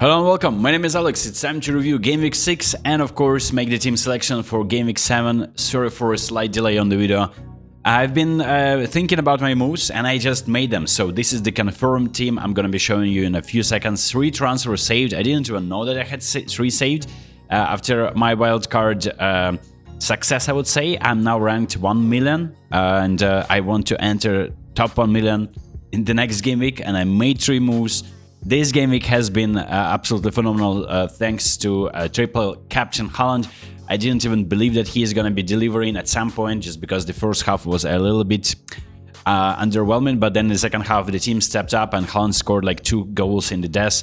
Hello and welcome, my name is Alex, it's time to review Gameweek 6 and of course make the team selection for Gameweek 7. Sorry for a slight delay on the video. I've been thinking about my moves and I just made them, so this is the confirmed team I'm gonna be showing you in a few seconds. 3 transfers saved, I didn't even know that I had 3 saved. After my wildcard success, I would say, I'm now ranked 1 million and I want to enter top 1 million in the next game week, and I made 3 moves. This game week has been absolutely phenomenal thanks to triple captain Haaland. I didn't even believe that he is going to be delivering at some point, just because the first half was a little bit underwhelming, but then the second half the team stepped up and Haaland scored like 2 goals in the death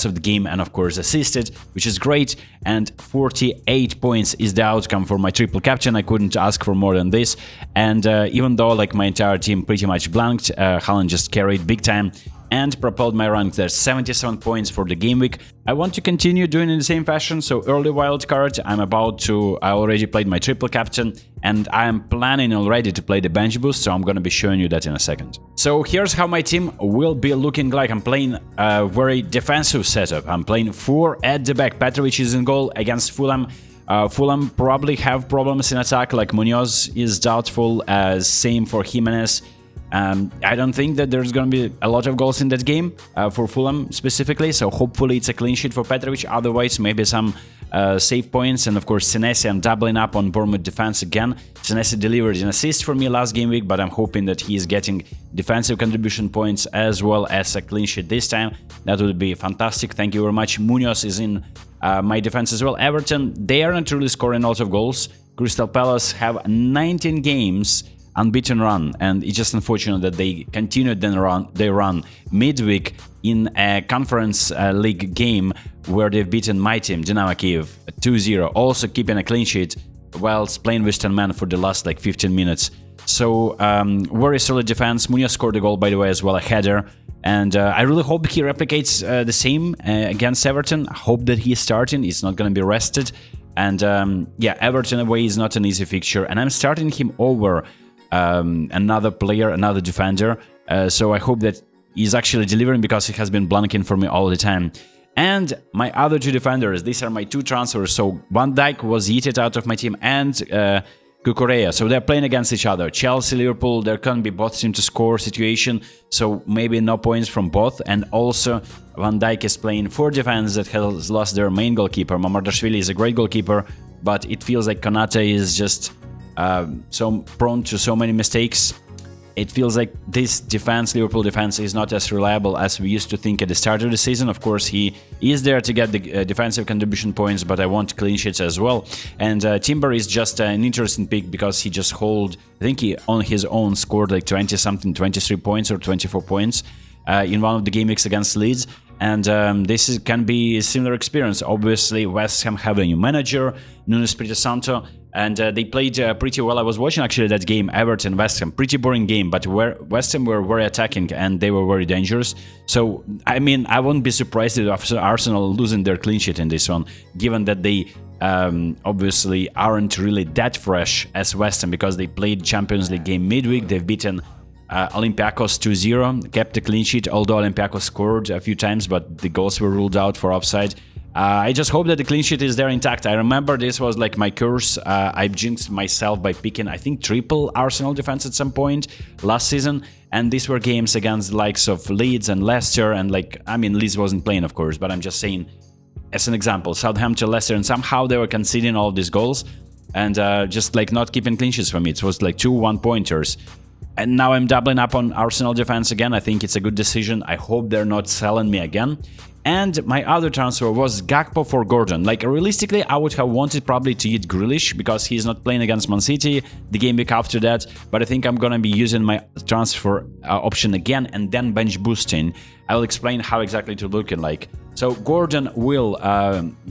of the game, and of course assisted, which is great. And 48 points is the outcome for my triple captain. I couldn't ask for more than this, and even though like my entire team pretty much blanked, Haaland just carried big time and propelled my rank. There's 77 points for the game week. I want to continue doing in the same fashion, so early wildcard, I already played my triple captain, and I am planning already to play the bench boost, so I'm gonna be showing you that in a second. So here's how my team will be looking like. I'm playing a very defensive setup. I'm playing 4 at the back. Petrovic is in goal against Fulham. Fulham probably have problems in attack, like Munoz is doubtful, same for Jimenez. I don't think that there's going to be a lot of goals in that game for Fulham specifically, so hopefully it's a clean sheet for Petrovic. Otherwise, maybe some save points. And of course, Senesi, I'm doubling up on Bournemouth defense again. Senesi delivered an assist for me last game week, but I'm hoping that he is getting defensive contribution points as well as a clean sheet this time. That would be fantastic. Thank you very much. Munoz is in my defense as well. Everton, they are not really scoring a lot of goals. Crystal Palace have 19 games unbeaten run, and it's just unfortunate that they continued their run midweek in a conference league game where they've beaten my team, Dynamo Kiev, 2-0, also keeping a clean sheet whilst playing with 10 men for the last like 15 minutes. So very solid defense. Munoz scored a goal, by the way, as well, a header, and I really hope he replicates the same against Everton. I hope that he's starting, he's not going to be rested, and yeah, Everton away is not an easy fixture, and I'm starting him over another player, another defender, so I hope that he's actually delivering, because he has been blanking for me all the time. And my other 2 defenders, these are my 2 transfers, so Van Dijk was yeeted out of my team, and Cucurella, so they're playing against each other. Chelsea, Liverpool, there can be both team to score situation, so maybe no points from both. And also Van Dijk is playing for defense that has lost their main goalkeeper. Mamardashvili is a great goalkeeper, but it feels like Konate is just so prone to so many mistakes. It feels like this defense, Liverpool defense, is not as reliable as we used to think at the start of the season. Of course, he is there to get the defensive contribution points, but I want clean sheets as well. And Timber is just an interesting pick, because he just I think he on his own scored like 20-something, 23 points or 24 points in one of the game weeks against Leeds. And this can be a similar experience. Obviously, West Ham have a new manager, Nuno Espirito Santo, and they played pretty well. I was watching actually that game, Everton, West Ham, pretty boring game, but West Ham were very attacking and they were very dangerous. So, I mean, I won't be surprised if Arsenal losing their clean sheet in this one, given that they obviously aren't really that fresh as West Ham, because they played Champions League game midweek. They've beaten Olympiacos 2-0, kept the clean sheet, although Olympiacos scored a few times, but the goals were ruled out for offside. I just hope that the clean sheet is there intact. I remember this was like my curse. I jinxed myself by picking, I think, triple Arsenal defense at some point last season, and these were games against the likes of Leeds and Leicester, and like, I mean, Leeds wasn't playing, of course, but I'm just saying as an example, Southampton, Leicester, and somehow they were conceding all these goals and just like not keeping clean sheets for me. It was like 2 1-pointers. And now I'm doubling up on Arsenal defense again. I think it's a good decision. I hope they're not selling me again. And my other transfer was Gakpo for Gordon. Like, realistically, I would have wanted probably to eat Grealish, because he's not playing against Man City the game week after that. But I think I'm gonna be using my transfer option again and then bench boosting. I will explain how exactly to look like. So Gordon will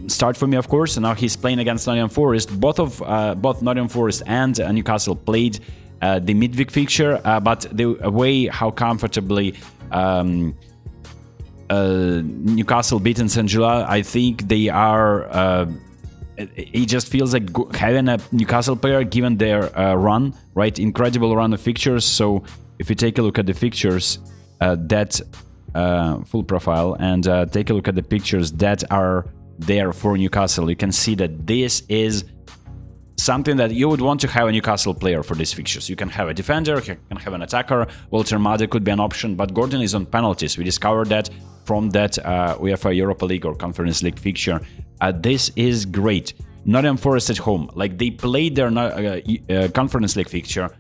start for me, of course, and now he's playing against Nottingham Forest. Both Nottingham Forest and Newcastle played the midweek fixture, but the way how comfortably Newcastle beaten St. Gilles, I think they are. It just feels like having a Newcastle player, given their run, right? Incredible run of fixtures. So if you take a look at the fixtures, that full profile and take a look at the pictures that are there for Newcastle, you can see that this is something that you would want to have a Newcastle player for these fixtures. You can have a defender, you can have an attacker, Walter Made could be an option, but Gordon is on penalties. We discovered that from that UEFA Europa League or Conference League fixture. This is great. Nottingham Forest at home, like they played their Conference League fixture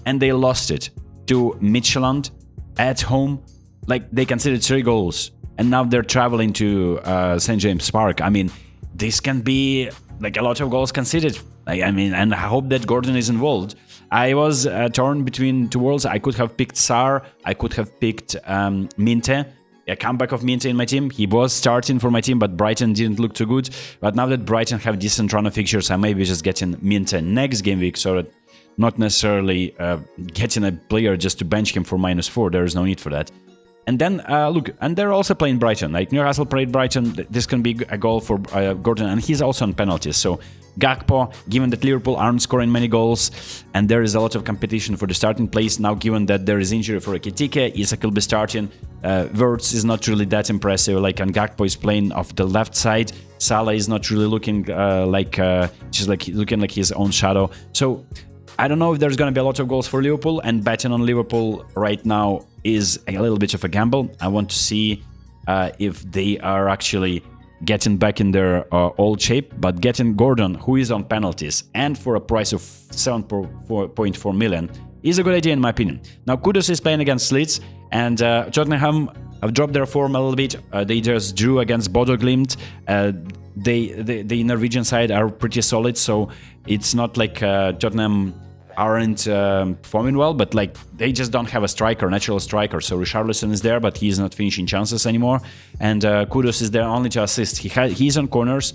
and they lost it to Midtjylland at home. Like they conceded 3 goals and now they're traveling to St. James Park. I mean, this can be like a lot of goals conceded. I mean, and I hope that Gordon is involved. I was torn between 2 worlds. I could have picked Sar. I could have picked Minte. A comeback of Minte in my team. He was starting for my team, but Brighton didn't look too good. But now that Brighton have decent run of fixtures, I may be just getting Minte next game week, so that not necessarily getting a player just to bench him for -4. There is no need for that. And then, look, and they're also playing Brighton. Like, Newcastle played Brighton. This can be a goal for Gordon, and he's also on penalties. So, Gakpo, given that Liverpool aren't scoring many goals, and there is a lot of competition for the starting place, now given that there is injury for Ekitike, Isak will be starting. Wirtz is not really that impressive. Like, and Gakpo is playing off the left side. Salah is not really looking looking like his own shadow. So, I don't know if there's going to be a lot of goals for Liverpool, and betting on Liverpool right now is a little bit of a gamble. I want to see if they are actually getting back in their old shape, but getting Gordon, who is on penalties, and for a price of 7.4 million, is a good idea in my opinion. Now, Kudus is playing against Leeds, and Tottenham have dropped their form a little bit. They just drew against Bodo Glimt. The Norwegian side are pretty solid, so it's not like Tottenham aren't performing well, but like they just don't have a striker, natural striker. So Richarlison is there, but he's not finishing chances anymore. And Kudus is there only to assist. He's on corners.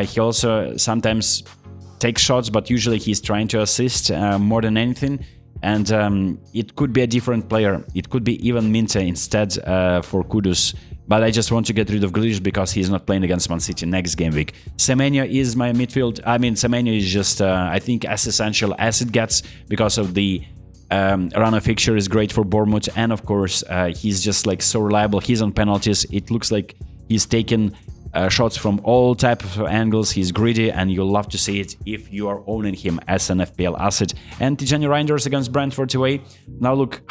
He also sometimes takes shots, but usually he's trying to assist more than anything. And it could be a different player. It could be even Minte instead for Kudus. But I just want to get rid of Grealish because he's not playing against Man City next game week. Semenyo is my midfield. I mean, Semenyo is just, I think, as essential as it gets because of the run of fixture is great for Bournemouth. And of course, he's just like so reliable. He's on penalties. It looks like he's taken shots from all types of angles. He's greedy, and you'll love to see it if you are owning him as an FPL asset. And Tijani Reinders against Brentford away. Now look,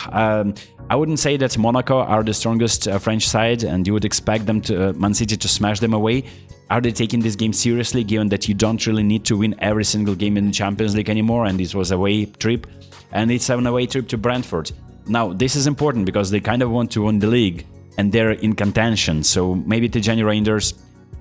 I wouldn't say that Monaco are the strongest French side, and you would expect them to Man City to smash them away. Are they taking this game seriously, given that you don't really need to win every single game in the Champions League anymore, and this was a away trip, and it's an away trip to Brentford. Now, this is important because they kind of want to win the league, and they're in contention, so maybe Tijani Reinders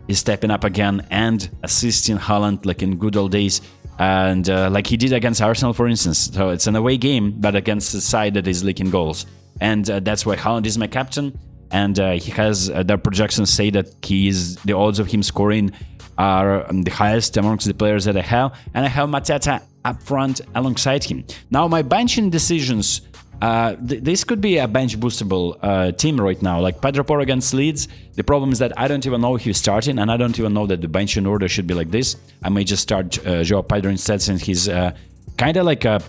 is stepping up again and assisting Haaland like in good old days, and like he did against Arsenal, for instance. So it's an away game, but against a side that is leaking goals. And that's why Haaland is my captain, and he has their projections say that the odds of him scoring are the highest amongst the players that I have, and I have Mateta up front alongside him. Now, my benching decisions, this could be a bench boostable team right now, like Pedro Porro against Leeds. The problem is that I don't even know if he's starting, and I don't even know that the benching order should be like this. I may just start Joao Pedro instead, since he's kind of like a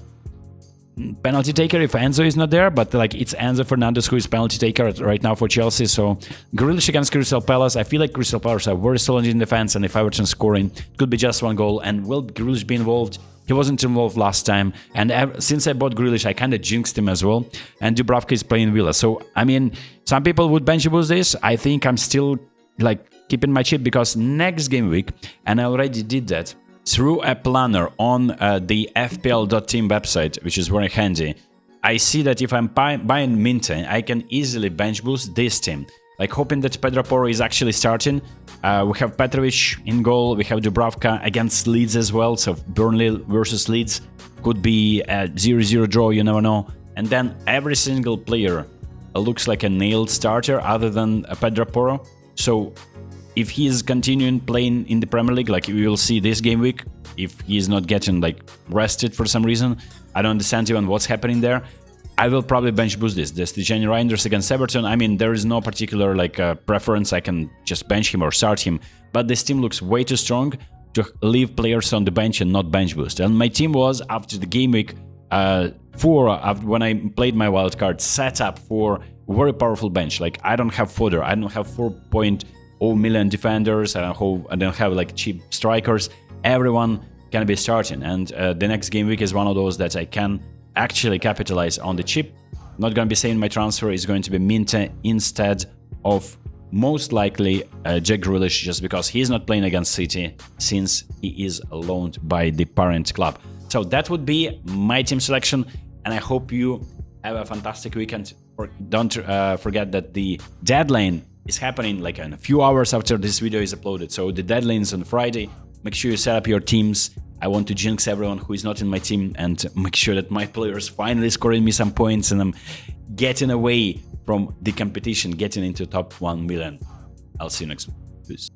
penalty taker if Enzo is not there, but like it's Enzo Fernandez who is penalty taker right now for Chelsea. So Grealish against Crystal Palace. I feel like Crystal Palace are very solid in defense, and if Everton scoring, it could be just 1 goal. And will Grealish be involved? He wasn't involved last time, and since I bought Grealish, I kind of jinxed him as well. And Dubravka is playing Villa, so I mean, some people would bench boost this. I think I'm still like keeping my chip because next game week, and I already did that through a planner on the FPL.team website, which is very handy. I see that if I'm buying Minte, I can easily bench boost this team. Like hoping that Pedro Porro is actually starting. We have Petrovic in goal. We have Dubravka against Leeds as well. So Burnley versus Leeds could be a 0-0 draw, you never know. And then every single player looks like a nailed starter other than Pedro Porro. So if he is continuing playing in the Premier League, like we will see this game week, if he is not getting like rested for some reason, I don't understand even what's happening there. I will probably bench boost this. This Tijani Reinders against Everton. I mean, there is no particular like preference. I can just bench him or start him. But this team looks way too strong to leave players on the bench and not bench boost. And my team was, after the game week 4, when I played my wildcard, set up for very powerful bench. Like, I don't have fodder. I don't have 4.0 million defenders. I don't have like cheap strikers. Everyone can be starting, and the next game week is one of those that I can actually capitalize on the chip. Not going to be saying my transfer is going to be Minta instead of most likely Jack Grealish, just because he's not playing against City since he is loaned by the parent club. So that would be my team selection, and I hope you have a fantastic weekend. Don't forget that the deadline is happening like in a few hours after this video is uploaded. So the deadline is on Friday. Make sure you set up your teams. I want to jinx everyone who is not in my team and make sure that my players finally scoring me some points and I'm getting away from the competition, getting into top 1 million. I'll see you next one. Peace.